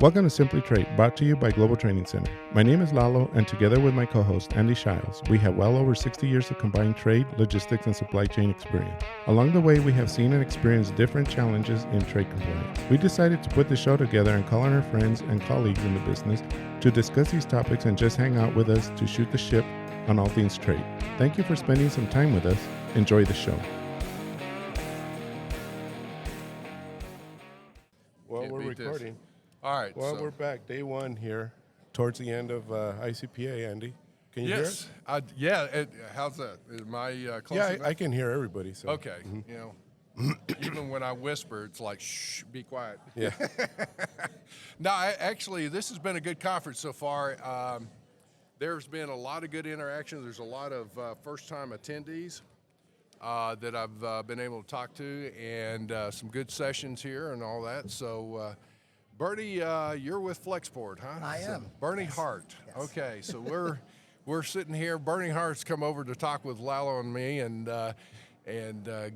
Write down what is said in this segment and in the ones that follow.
Welcome to Simply Trade, brought to you by Global Training Center. My name is Lalo, and together with my co-host, Andy Shiles, we have well over 60 years of combined trade, logistics, and supply chain experience. Along the way, we have seen and experienced different challenges in trade compliance. We decided to put the show together and call on our friends and colleagues in the business to discuss these topics and just hang out with us to shoot the ship on all things trade. Thank you for spending some time with us. Enjoy the show. Well, we're recording. All right. Well, we're back. Day one here, towards the end of ICPA, Andy. Can you hear us? How's that? Am I close Yeah, enough? I can hear everybody. So. Okay. You know, even when I whisper, it's like, shh, be quiet. Yeah. No, actually, this has been a good conference so far. There's been a lot of good interaction. There's a lot of first-time attendees that I've been able to talk to, and some good sessions here and all that. So, Bernie, you're with Flexport, huh? I am. Bernie Hart. Yes. Okay, so we're sitting here. Bernie Hart's come over to talk with Lalo and me, and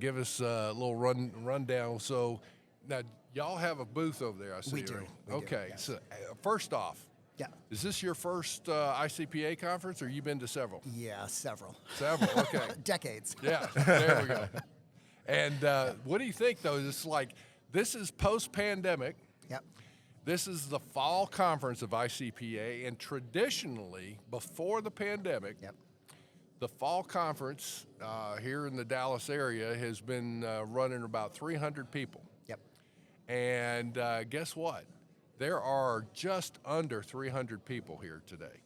give us a little rundown. So now y'all have a booth over there, I see. We do. Right? We do, okay. yes. So first off, Yeah. is this your first ICPA conference, or you been to several? Yeah, several. Several. Okay. Decades. Yeah. There we go. And what do you think, though? This is post-pandemic. Yep. This is the fall conference of ICPA, and traditionally, before the pandemic, Yep. the fall conference here in the Dallas area has been running about 300 people. Yep. And guess what? There are just under 300 people here today.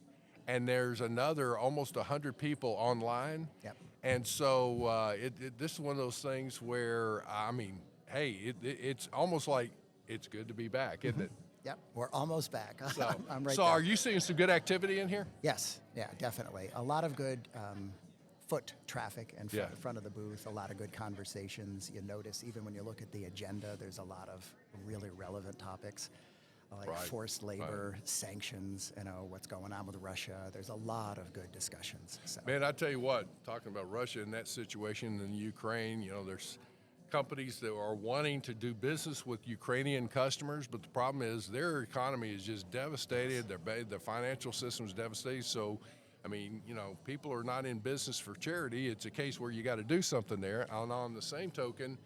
And there's another almost 100 people online. Yep. And so this is one of those things where, I mean, hey, it's almost like it's good to be back, isn't it? Yep. We're almost back. So, I'm right so there. are you seeing some good activity in here? Yes. Yeah, definitely. A lot of good foot traffic in Yeah. front of the booth, a lot of good conversations. You notice even when you look at the agenda, there's a lot of really relevant topics like Right. forced labor, sanctions, what's going on with Russia. There's a lot of good discussions. So. Man, I tell you what, talking about Russia and that situation in Ukraine, there's companies that are wanting to do business with Ukrainian customers, but the problem is their economy is just devastated. Their financial system is devastated. So, I mean, people are not in business for charity. It's a case where you got to do something there. And on the same token,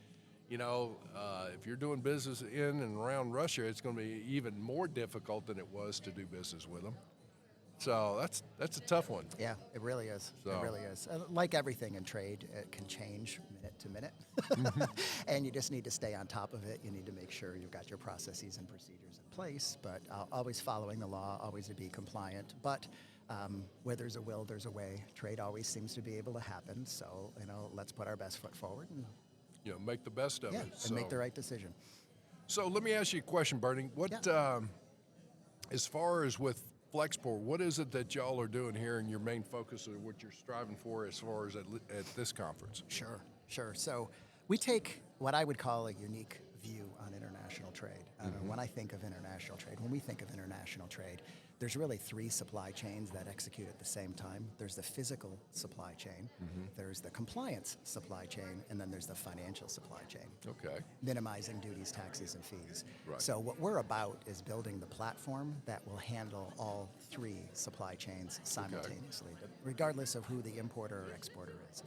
if you're doing business in and around Russia, it's going to be even more difficult than it was to do business with them. So that's a tough one. Yeah, it really is. So. It really is. Like everything in trade, it can change minute to minute. And you just need to stay on top of it. You need to make sure you've got your processes and procedures in place, but always following the law, always to be compliant. But where there's a will, there's a way. Trade always seems to be able to happen. So, let's put our best foot forward and make the best of it. and make the right decision. So let me ask you a question, Bernie. As far as with Flexport, what is it that y'all are doing here and your main focus of what you're striving for as far as at this conference? Sure. So we take what I would call a unique view on international trade. When I think of international trade, when we think of international trade, there's really three supply chains that execute at the same time. There's the physical supply chain, there's the compliance supply chain, and then there's the financial supply chain. Okay. Minimizing duties, taxes, and fees. Right. So what we're about is building the platform that will handle all three supply chains simultaneously, regardless of who the importer or exporter is.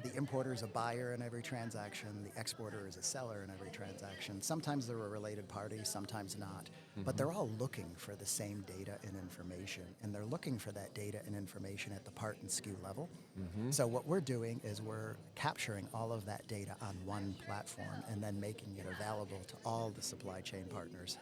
The importer is a buyer in every transaction. The exporter is a seller in every transaction. Sometimes they're a related party, sometimes not. But they're all looking for the same data and information, and they're looking for that data and information at the part and SKU level. So what we're doing is we're capturing all of that data on one platform and then making it available to all the supply chain partners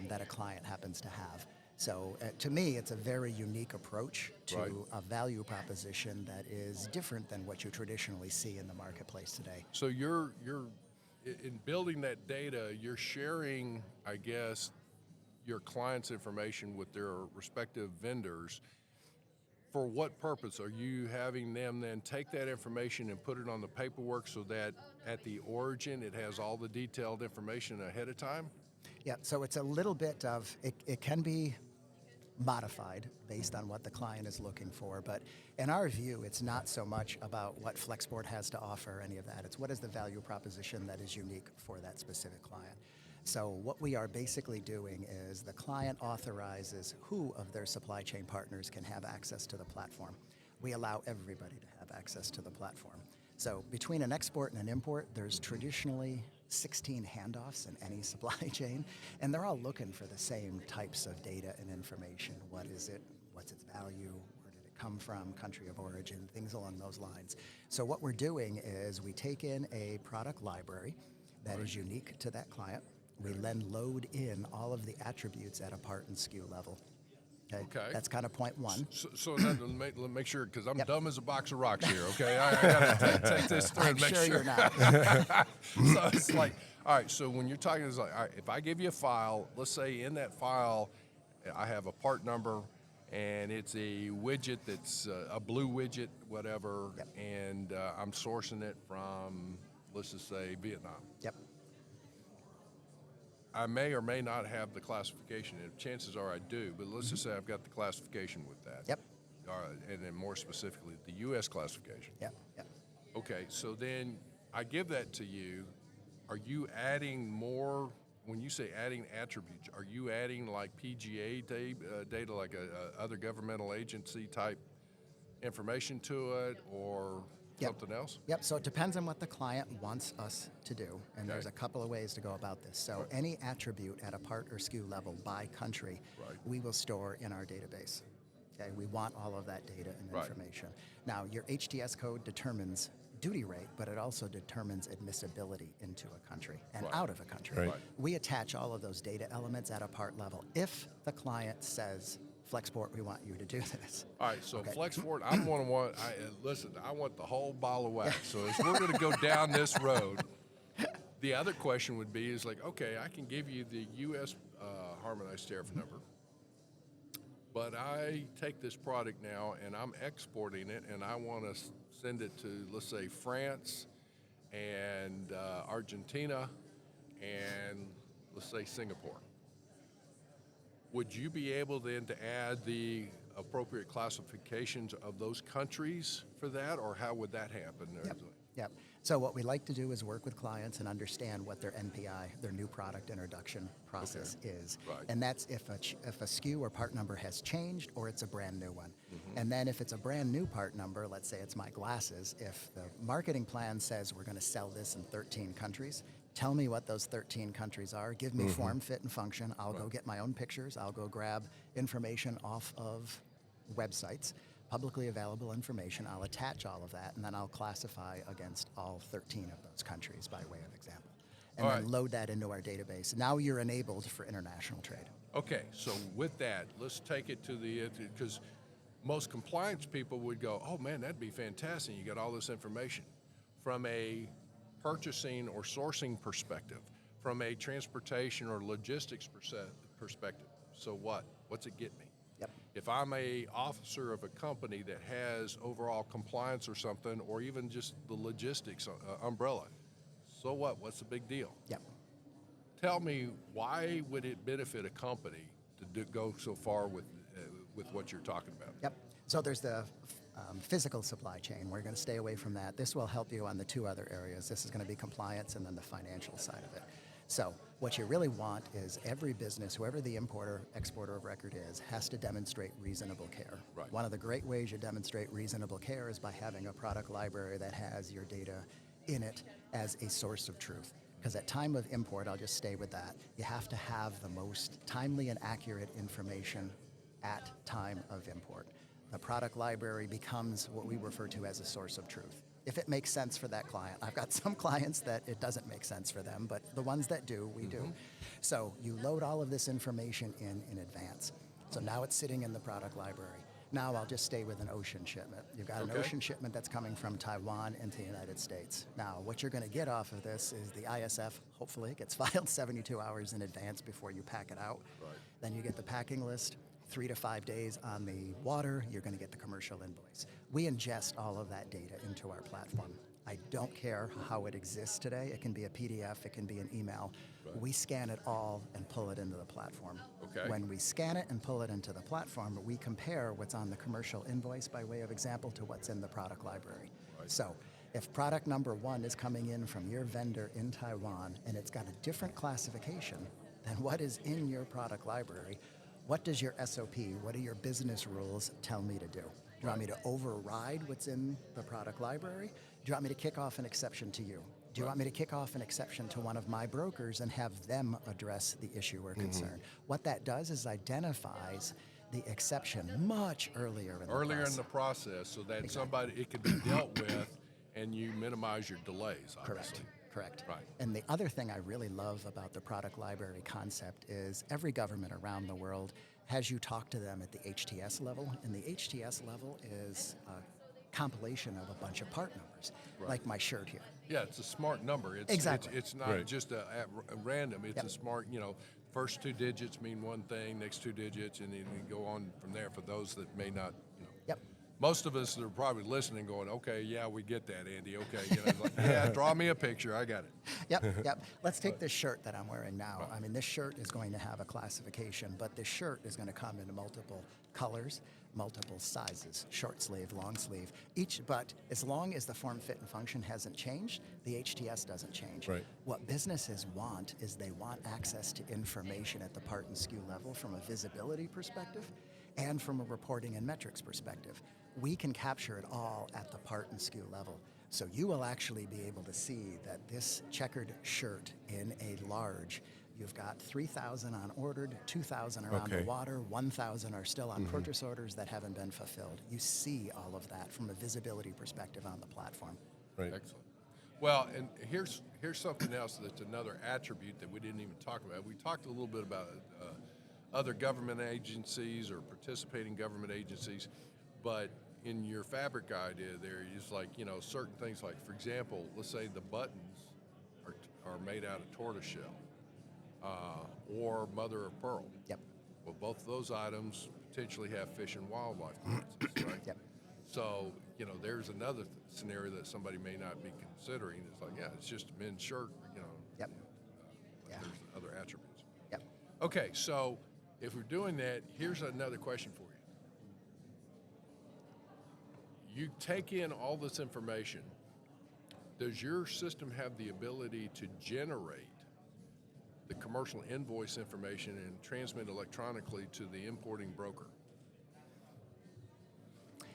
that a client happens to have. So to me, it's a very unique approach to Right. a value proposition that is different than what you traditionally see in the marketplace today. So you're in building that data, you're sharing, I guess, your clients' information with their respective vendors. For what purpose? Are you having them then take that information and put it on the paperwork so that at the origin it has all the detailed information ahead of time? Yeah, so it's a little bit of, it can be modified based on what the client is looking for, but in our view, it's not so much about what Flexport has to offer, any of that. It's what is the value proposition that is unique for that specific client. So what we are basically doing is the client authorizes who of their supply chain partners can have access to the platform. We allow everybody to have access to the platform. So between an export and an import, there's traditionally 16 handoffs in any supply chain, and they're all looking for the same types of data and information. What is it? What's its value? Where did it come from? Country of origin, things along those lines. So what we're doing is we take in a product library that is unique to that client. We then load in all of the attributes at a part and SKU level. Okay. That's kind of point one. So let me make sure, because I'm dumb as a box of rocks here, okay? I got to take this through and make sure. You're not. So it's like, all right, so when you're talking, it's like, all right, if I give you a file, let's say in that file, I have a part number, and it's a widget that's a blue widget, whatever, and I'm sourcing it from, let's just say, Vietnam. Yep. I may or may not have the classification. Chances are I do, but let's just say I've got the classification with that. Yep. And then more specifically, the U.S. classification. Yep. Yep. Okay, so then I give that to you. Are you adding more, when you say adding attributes, are you adding like PGA data, like a other governmental agency type information to it, or something else? Yep, so it depends on what the client wants us to do, and there's a couple of ways to go about this. So any attribute at a part or SKU level by country, we will store in our database. Okay, we want all of that data and information. Now, your HTS code determines duty rate, but it also determines admissibility into a country and out of a country. We attach all of those data elements at a part level if the client says, Flexport, we want you to do this. All right, so Flexport, I want the whole ball of wax. So as we're going to go down this road, the other question would be is like, okay, I can give you the U.S. Harmonized Tariff Number, but I take this product now and I'm exporting it and I want to send it to, let's say, France and Argentina and, let's say, Singapore. Would you be able then to add the appropriate classifications of those countries for that, or how would that happen? Yep. So what we like to do is work with clients and understand what their NPI, their new product introduction process is. And that's if a SKU or part number has changed or it's a brand new one. And then if it's a brand new part number, let's say it's my glasses, if the marketing plan says we're going to sell this in 13 countries, tell me what those 13 countries are. Give me form, fit, and function. I'll go get my own pictures. I'll go grab information off of websites, publicly available information. I'll attach all of that, and then I'll classify against all 13 of those countries by way of example. And then load that into our database. Now you're enabled for international trade. Okay, so with that, let's take it to the, because most compliance people would go, oh man, that'd be fantastic. You got all this information. From a purchasing or sourcing perspective, from a transportation or logistics perspective, so what? What's it get me? Yep. If I'm a officer of a company that has overall compliance or something, or even just the logistics umbrella, so what? What's the big deal? Yep. Tell me, why would it benefit a company to go so far with what you're talking about? Yep. So there's the physical supply chain. We're going to stay away from that. This will help you on the two other areas. This is going to be compliance and then the financial side of it. So what you really want is every business, whoever the importer, exporter of record is, has to demonstrate reasonable care. One of the great ways you demonstrate reasonable care is by having a product library that has your data in it as a source of truth. Because at time of import, I'll just stay with that, you have to have the most timely and accurate information at time of import. The product library becomes what we refer to as a source of truth. If it makes sense for that client. I've got some clients that it doesn't make sense for them, but the ones that do, we do. So you load all of this information in advance. So now it's sitting in the product library. Now I'll just stay with an ocean shipment. You've got an ocean shipment that's coming from Taiwan into the United States. Now, what you're going to get off of this is the ISF, hopefully it gets filed 72 hours in advance before you pack it out. Then you get the packing list. 3 to 5 days on the water, you're going to get the commercial invoice. We ingest all of that data into our platform. I don't care how it exists today. It can be a PDF, it can be an email. We scan it all and pull it into the platform. When we scan it and pull it into the platform, we compare what's on the commercial invoice by way of example to what's in the product library. So If product number 1 is coming in from your vendor in Taiwan and it's got a different classification than what is in your product library, what does your SOP, what do your business rules tell me to do? Do you want me to override what's in the product library? Do you want me to kick off an exception to you? Do you want me to kick off an exception to one of my brokers and have them address the issue or concern? What that does is identifies the exception much earlier in the process. Earlier in the process, so that somebody, it could be dealt with and you minimize your delays, obviously. Correct. Right. And the other thing I really love about the product library concept is every government around the world has you talk to them at the HTS level, and the HTS level is a compilation of a bunch of part numbers, like my shirt here. Yeah, it's a smart number. Exactly. It's not just a random. It's a smart, first 2 digits mean one thing, next 2 digits, and then you go on from there for those that may not, Yep. Most of us are probably listening going, okay, yeah, we get that, Andy. Okay, yeah, draw me a picture. I got it. Yep. Let's take this shirt that I'm wearing now. I mean, this shirt is going to have a classification, but this shirt is going to come in multiple colors, multiple sizes, short sleeve, long sleeve, but as long as the form, fit, and function hasn't changed, the HTS doesn't change. Right. What businesses want is they want access to information at the part and SKU level from a visibility perspective and from a reporting and metrics perspective. We can capture it all at the part and SKU level. So you will actually be able to see that this checkered shirt in a large, you've got 3,000 on ordered, 2,000 are on the water, 1,000 are still on purchase orders that haven't been fulfilled. You see all of that from a visibility perspective on the platform. Right. Excellent. Well, and here's something else that's another attribute that we didn't even talk about. We talked a little bit about other government agencies or participating government agencies, but in your fabric idea there is certain things like, for example, let's say the buttons are made out of tortoiseshell or mother of pearl. Yep. Well, both of those items potentially have fish and wildlife clearances, right? Yep. So, there's another scenario that somebody may not be considering. It's like, yeah, it's just a men's shirt, Yep. There's other attributes. Yep. Okay, so if we're doing that, here's another question for you. You take in all this information. Does your system have the ability to generate the commercial invoice information and transmit electronically to the importing broker?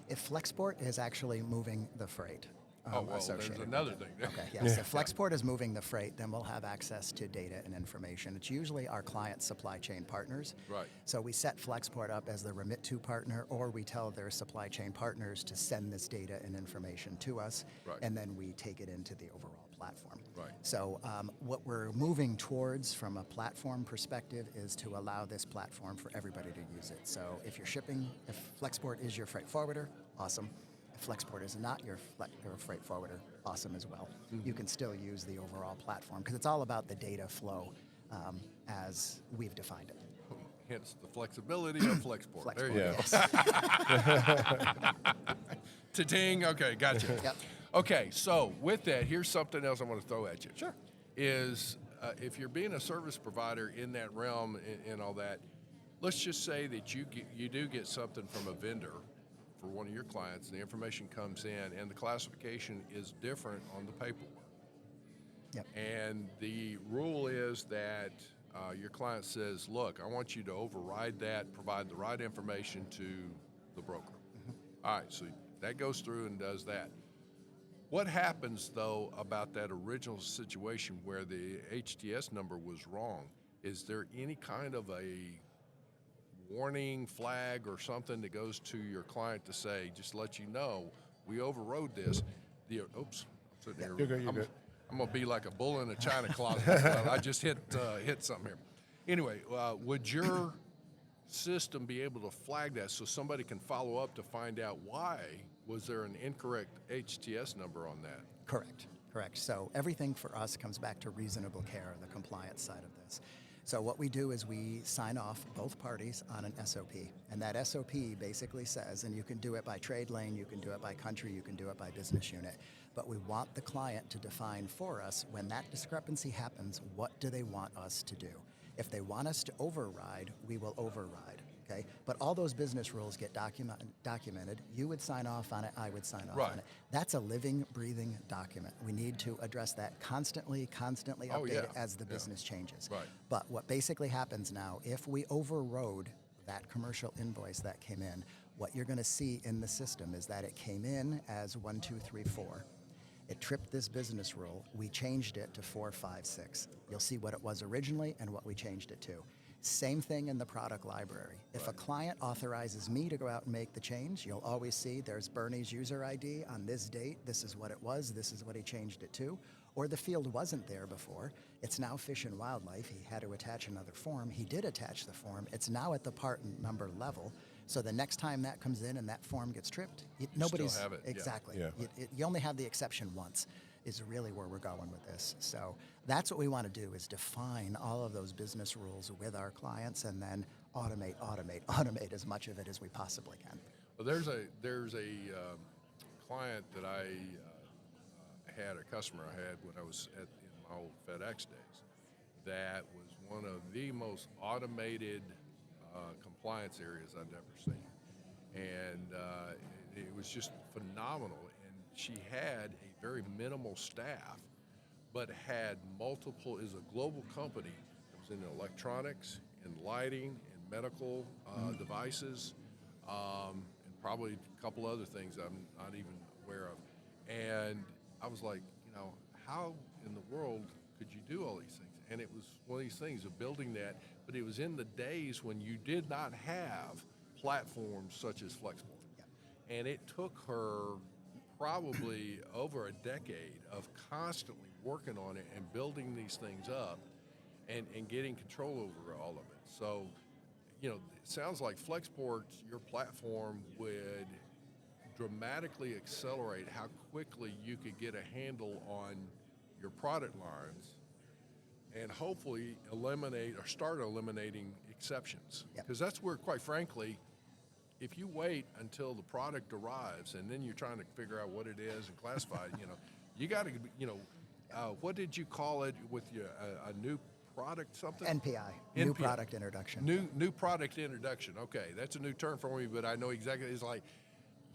If Flexport is actually moving the freight, There's associated another with it. thing. Okay, yes. If Flexport is moving the freight, then we'll have access to data and information. It's usually our client supply chain partners. Right. So we set Flexport up as the remit to partner, or we tell their supply chain partners to send this data and information to us, and then we take it into the overall platform. Right. So what we're moving towards from a platform perspective is to allow this platform for everybody to use it. So if you're shipping, if Flexport is your freight forwarder, awesome. If Flexport is not your freight forwarder, awesome as well. You can still use the overall platform because it's all about the data flow as we've defined it. Hence the flexibility of Flexport. There you go. Ta-ting. Okay, gotcha. Yep. Okay, so with that, here's something else I want to throw at you. Sure. Is if you're being a service provider in that realm and all that, let's just say that you do get something from a vendor for one of your clients, the information comes in, and the classification is different on the paperwork. Yep. And the rule is that your client says, look, I want you to override that, provide the right information to the broker. All right, so that goes through and does that. What happens, though, about that original situation where the HTS number was wrong? Is there any kind of a warning flag or something that goes to your client to say, just let you know, we overrode this? Oops. You're good. I'm going to be like a bull in a china closet. I just hit something here. Anyway, would your system be able to flag that so somebody can follow up to find out why was there an incorrect HTS number on that? Correct. So everything for us comes back to reasonable care, the compliance side of this. So what we do is we sign off both parties on an SOP, and that SOP basically says, and you can do it by trade lane, you can do it by country, you can do it by business unit, but we want the client to define for us when that discrepancy happens, what do they want us to do? If they want us to override, we will override. Okay, but all those business rules get documented. You would sign off on it. I would sign off Right. on it. That's a living, breathing document. We need to address that constantly Oh, update yeah. it as the Yeah. business changes. Right. But what basically happens now, if we overrode that commercial invoice that came in, what you're going to see in the system is that it came in as 1, 2, 3, 4. It tripped this business rule. We changed it to 4, 5, 6. You'll see what it was originally and what we changed it to. Same thing in the product library. If a client authorizes me to go out and make the change, you'll always see there's Bernie's user ID on this date. This is what it was. This is what he changed it to. Or the field wasn't there before. It's now Fish and Wildlife. He had to attach another form. He did attach the form. It's now at the part number level. So the next time that comes in and that form gets tripped, nobody's have it, yeah. exactly. Yeah. You only have the exception once. Is really where we're going with this. So that's what we want to do, is define all of those business rules with our clients, and then automate as much of it as we possibly can. Well, there's a client that I had, a customer I had when I was in my old FedEx days, that was one of the most automated compliance areas I'd ever seen, and it was just phenomenal. And she had a very minimal staff, but had multiple. Is a global company. It was in electronics, in lighting, in medical devices, and probably a couple other things I'm not even aware of. And I was like, how in the world could you do all these things? And it was one of these things of building that, but it was in the days when you did not have platforms such as Flexport. Yeah. And it took her probably over a decade of constantly working on it and building these things up and getting control over all of it. So, it sounds like Flexport, your platform, would dramatically accelerate how quickly you could get a handle on your product lines and hopefully start eliminating exceptions. Yep. Because that's where, quite frankly, if you wait until the product arrives and then you're trying to figure out what it is and classify it, you got to, what did you call it with your a new product something? NPI, new product introduction. New product introduction. Okay, that's a new term for me, but I know exactly. It's like,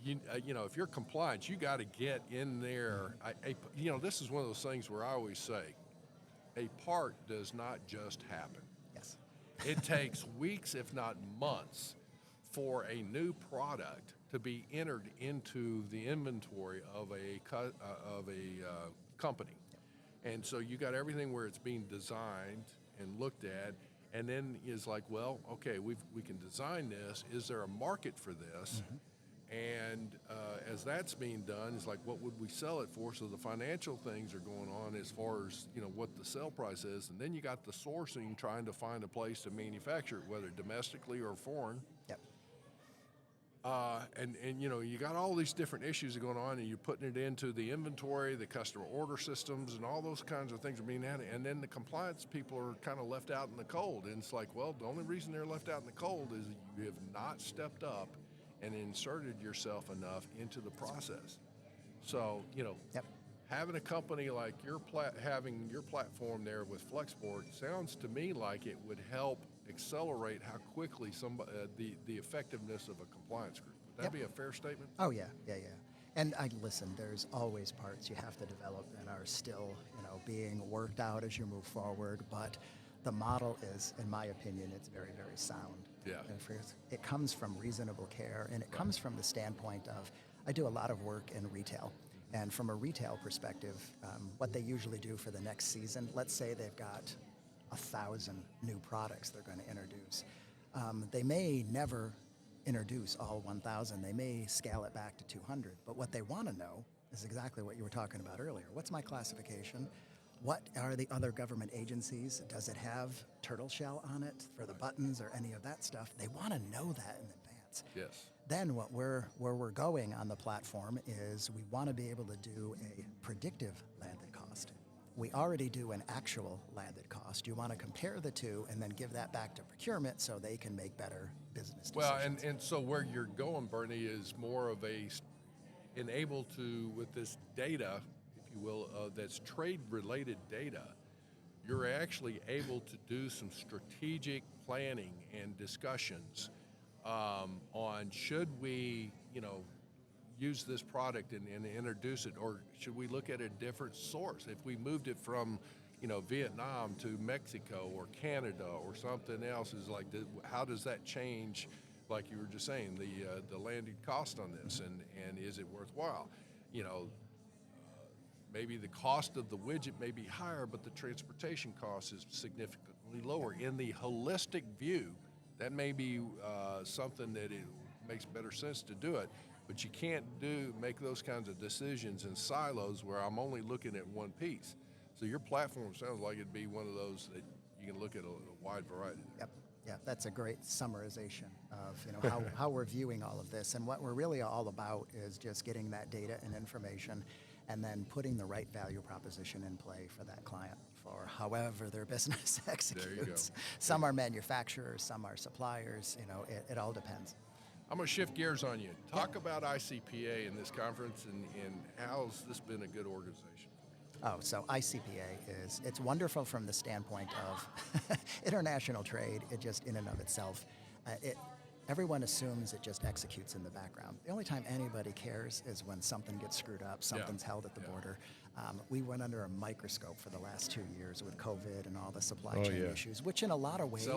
if you're compliant, you got to get in there. This is one of those things where I always say, a part does not just happen. Yes. It takes weeks, if not months, for a new product to be entered into the inventory of a company. And so you got everything where it's being designed and looked at, and then is like, well, okay, we can design this. Is there a market for this? Mm-hmm. And as that's being done, it's like, what would we sell it for? So the financial things are going on as far as, what the sell price is. And then you got the sourcing, trying to find a place to manufacture it, whether domestically or foreign. Yep. And you got all these different issues going on, and you're putting it into the inventory, the customer order systems, and all those kinds of things are being added. And then the compliance people are kind of left out in the cold. And it's like, well, the only reason they're left out in the cold is you have not stepped up and inserted yourself enough into the process. So, Yep. having a company like having your platform there with Flexport sounds to me like it would help accelerate how quickly the effectiveness of a compliance group. Would that Yep. be a fair statement? Oh yeah. And listen, there's always parts you have to develop and are still, being worked out as you move forward. But the model is, in my opinion, it's very, very sound. Yeah. And it comes from reasonable care, and it comes from the standpoint of, I do a lot of work in retail. And from a retail perspective, what they usually do for the next season, let's say they've got 1,000 new products they're going to introduce. They may never introduce all 1,000. They may scale it back to 200. But what they want to know is exactly what you were talking about earlier. What's my classification? What are the other government agencies? Does it have turtle shell on it for the buttons or any of that stuff? They want to know that in advance. Yes. Then where we're going on the platform is we want to be able to do a predictive landed cost. We already do an actual landed cost. You want to compare the two and then give that back to procurement so they can make better business decisions. Well, and so where you're going, Bernie, is more of able to, with this data, if you will, that's trade-related data, you're actually able to do some strategic planning and discussions on should we, use this product and introduce it, or should we look at a different source? If we moved it from, Vietnam to Mexico or Canada or something else, is like, how does that change, like you were just saying, the landed cost on this, and is it worthwhile? Maybe the cost of the widget may be higher, but the transportation cost is significantly lower. In the holistic view, that may be something that it makes better sense to do it, but you can't make those kinds of decisions in silos where I'm only looking at one piece. So your platform sounds like it'd be one of those that you can look at a wide variety. Yep. Yeah, that's a great summarization of how we're viewing all of this. And what we're really all about is just getting that data and information and then putting the right value proposition in play for that client for however their business executes. There you go. Some are manufacturers, some are suppliers, it all depends. I'm going to shift gears on you. Talk about ICPA in this conference and how's this been a good organization? Oh, so ICPA it's wonderful from the standpoint of international trade. It just in and of itself, everyone assumes it just executes in the background. The only time anybody cares is when something gets screwed up, something's held at the border. We went under a microscope for the last 2 years with COVID and all the supply chain issues, which in a lot of ways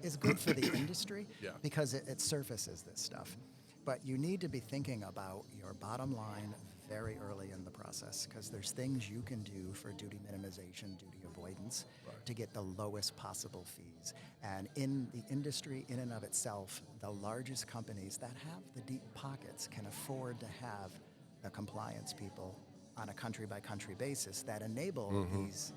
is good for the industry because it surfaces this stuff. But you need to be thinking about your bottom line very early in the process because there's things you can do for duty minimization, duty avoidance to get the lowest possible fees. And in the industry in and of itself, the largest companies that have the deep pockets can afford to have the compliance people on a country-by-country basis that enable these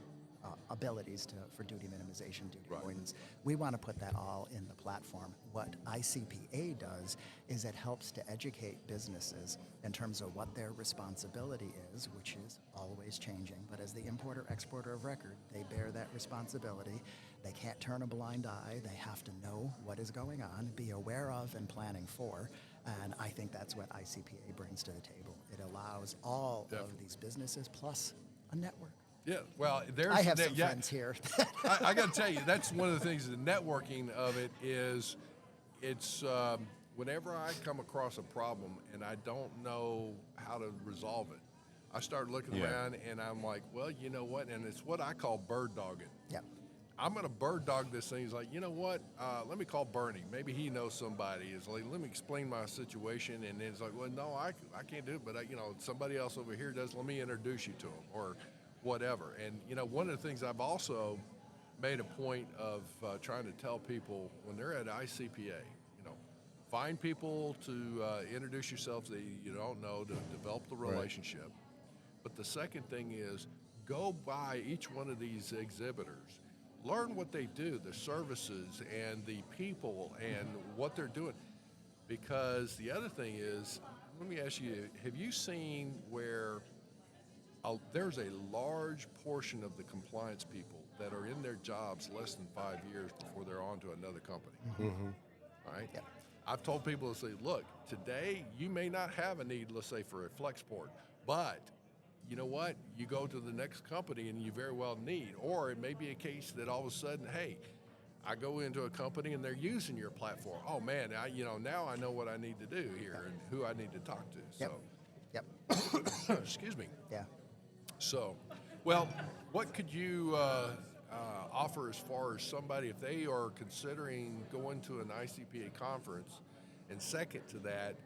abilities for duty minimization, duty avoidance. We want to put that all in the platform. What ICPA does is it helps to educate businesses in terms of what their responsibility is, which is always changing. But as the importer-exporter of record, they bear that responsibility. They can't turn a blind eye. They have to know what is going on, be aware of and planning for. And I think that's what ICPA brings to the table. It allows all of these businesses plus a network. Yeah, well, I have some friends here. I got to tell you, that's one of the things, the networking of it is, it's whenever I come across a problem and I don't know how to resolve it, I start looking around and I'm like, well, you know what? And it's what I call bird dogging. Yeah. I'm going to bird dog this thing. He's like, you know what? Let me call Bernie. Maybe he knows somebody. It's like, let me explain my situation. And then it's like, well, no, I can't do it. But, somebody else over here does. Let me introduce you to him or whatever. And, one of the things I've also made a point of trying to tell people when they're at ICPA, find people to introduce yourself that you don't know, to develop the relationship. But the second thing is go by each one of these exhibitors. Learn what they do, the services and the people and what they're doing. Because the other thing is, let me ask you, have you seen where there's a large portion of the compliance people that are in their jobs less than 5 years before they're on to another company? Right? Yeah. I've told people to say, look, today you may not have a need, let's say, for a Flexport, but you know what? You go to the next company and you very well need, or it may be a case that all of a sudden, hey, I go into a company and they're using your platform. Oh man, now I know what I need to do here and who I need to talk to. So, excuse me. Yeah. So, well, what could you offer as far as somebody, if they are considering going to an ICPA conference, and second to that,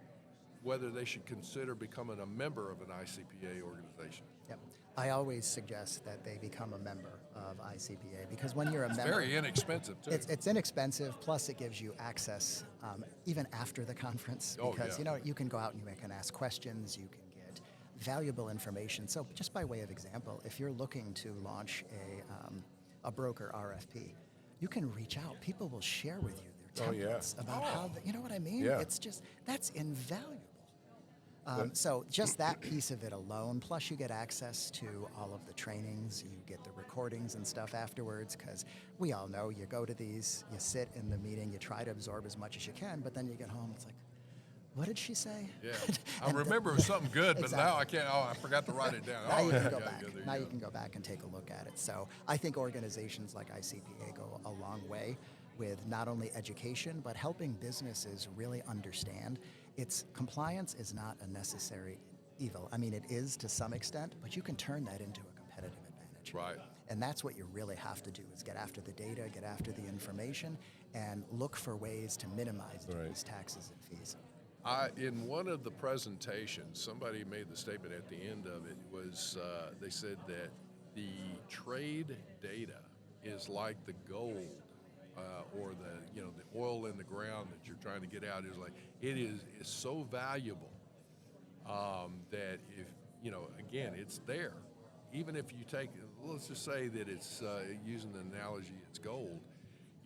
whether they should consider becoming a member of an ICPA organization? Yep. I always suggest that they become a member of ICPA because when you're a member, it's very inexpensive too. It's inexpensive, plus it gives you access even after the conference because you can go out and you can ask questions, you can get valuable information. So just by way of example, if you're looking to launch a broker RFP, you can reach out. People will share with you their templates about how, you know what I mean? Yeah. It's just, that's invaluable. So just that piece of it alone, plus you get access to all of the trainings, you get the recordings and stuff afterwards, because we all know you go to these, you sit in the meeting, you try to absorb as much as you can, but then you get home, it's like, what did she say? Yeah, I remember it was something good, but now I can't, I forgot to write it down. Now you can go back. Now you can go back and take a look at it. So I think organizations like ICPA go a long way with not only education, but helping businesses really understand compliance is not a necessary evil. I mean, it is to some extent, but you can turn that into a competitive advantage. Right. And that's what you really have to do, is get after the data, get after the information, and look for ways to minimize duties, taxes, and fees. In one of the presentations, somebody made the statement at the end of it was they said that the trade data is like the gold or the oil in the ground that you're trying to get out. Is like it is so valuable that if again, it's there. Even if you take, let's just say that it's using the analogy, it's gold.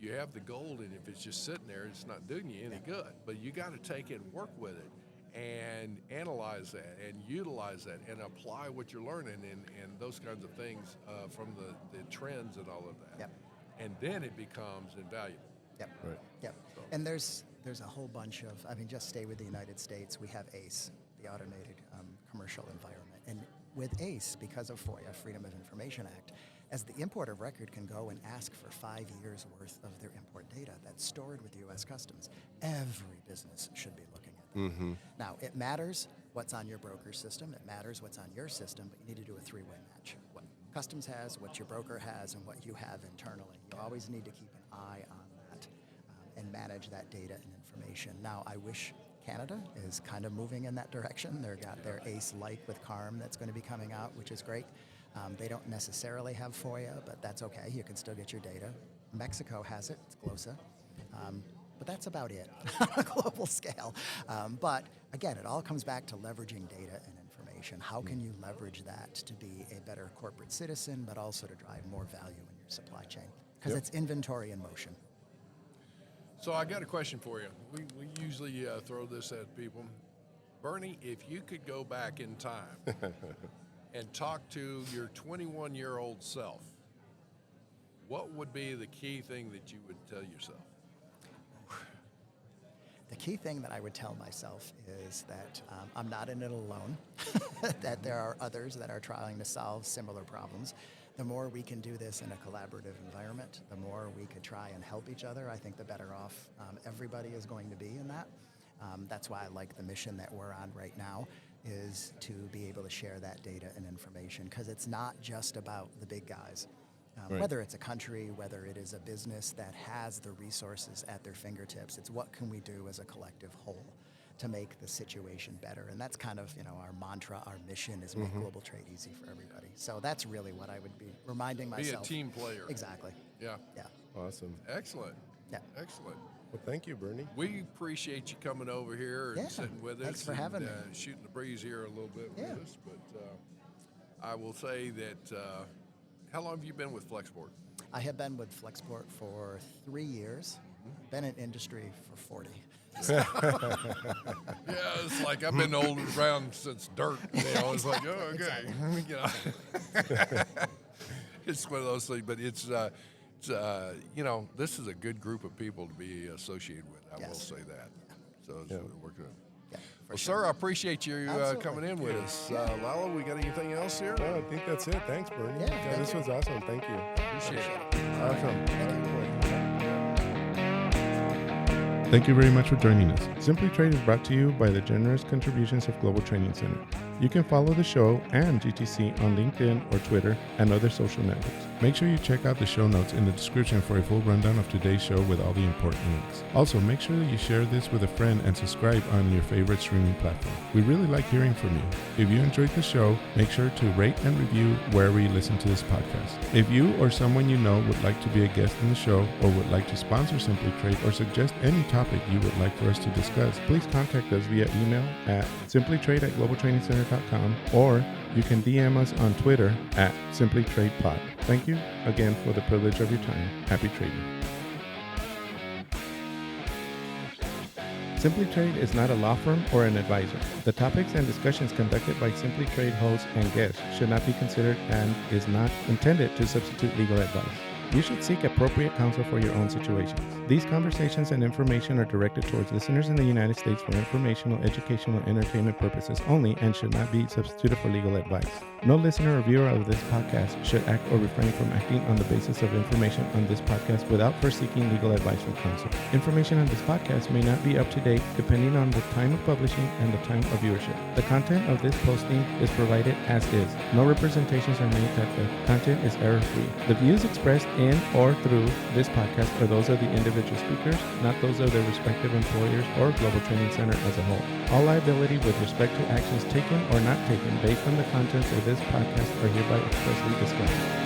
You have the gold, and if it's just sitting there, it's not doing you any good. But you got to take it and work with it, and analyze that, and utilize that, and apply what you're learning, and those kinds of things from the trends and all of that. Yep. And then it becomes invaluable. Yep. Right. Yep. So. And there's a whole bunch of, I mean, just stay with the United States. We have ACE, the Automated Commercial Environment. And with ACE, because of FOIA, Freedom of Information Act, as the importer of record can go and ask for 5 years worth of their import data that's stored with U.S. Customs, every business should be looking at that. Mm-hmm. Now, it matters what's on your broker's system, it matters what's on your system, but you need to do a three-way match. What Customs has, what your broker has, and what you have internally. You always need to keep an eye on that and manage that data and information. Now, I wish Canada is kind of moving in that direction. They've got their ACE Lite with CARM that's going to be coming out, which is great. They don't necessarily have FOIA, but that's okay. You can still get your data. Mexico has it. It's GLOSA. But that's about it on a global scale. But again, it all comes back to leveraging data and information. How can you leverage that to be a better corporate citizen, but also to drive more value in your supply chain? Because it's inventory in motion. So I got a question for you. We usually throw this at people. Bernie, if you could go back in time and talk to your 21-year-old self, what would be the key thing that you would tell yourself? The key thing that I would tell myself is that I'm not in it alone, that there are others that are trying to solve similar problems. The more we can do this in a collaborative environment, the more we could try and help each other, I think the better off everybody is going to be in that. That's why I like the mission that we're on right now, is to be able to share that data and information, because it's not just about the big guys. Whether it's a country, whether it is a business that has the resources at their fingertips, it's what can we do as a collective whole to make the situation better. And that's kind of, our mantra, our mission is make global trade easy for everybody. So that's really what I would be reminding myself. Be a team player. Exactly. Yeah. Yeah. Awesome. Excellent. Yeah. Excellent. Well, thank you, Bernie. We appreciate you coming over here and sitting with us. Thanks for having me. Shooting the breeze here a little bit with us. But I will say that, how long have you been with Flexport? I have been with Flexport for 3 years. Been in industry for 40. Yeah, it's like I've been around since dirt. It's like, oh, okay. It's one of those things, but it's this is a good group of people to be associated with. I will say that. So we're good. Yeah, Well, sure. sir, I appreciate you coming in with us. Lalo, we got anything else here? No, I think that's it. Thanks, Bernie. Yeah, This was awesome. Thank you. Appreciate it. Awesome. Thank you very much for joining us. Simply Trade is brought to you by the generous contributions of Global Training Center. You can follow the show and GTC on LinkedIn or Twitter and other social networks. Make sure you check out the show notes in the description for a full rundown of today's show with all the important links. Also, make sure that you share this with a friend and subscribe on your favorite streaming platform. We really like hearing from you. If you enjoyed the show, make sure to rate and review wherever you listen to this podcast. If you or someone you know would like to be a guest in the show or would like to sponsor Simply Trade or suggest any topic you would like for us to discuss, please contact us via email at simplytrade@globaltrainingcenter.com, or you can DM us on Twitter at simplytradepod. Thank you again for the privilege of your time. Happy trading. Simply Trade is not a law firm or an advisor. The topics and discussions conducted by Simply Trade hosts and guests should not be considered and is not intended to substitute legal advice. You should seek appropriate counsel for your own situations. These conversations and information are directed towards listeners in the United States for informational, educational, and entertainment purposes only and should not be substituted for legal advice. No listener or viewer of this podcast should act or refrain from acting on the basis of information on this podcast without first seeking legal advice from counsel. Information on this podcast may not be up to date depending on the time of publishing and the time of viewership. The content of this posting is provided as is. No representations are made that the content is error-free. The views expressed in or through this podcast are those of the individual speakers, not those of their respective employers or Global Training Center as a whole. All liability with respect to actions taken or not taken based on the contents of this podcast are hereby expressly disclaimed.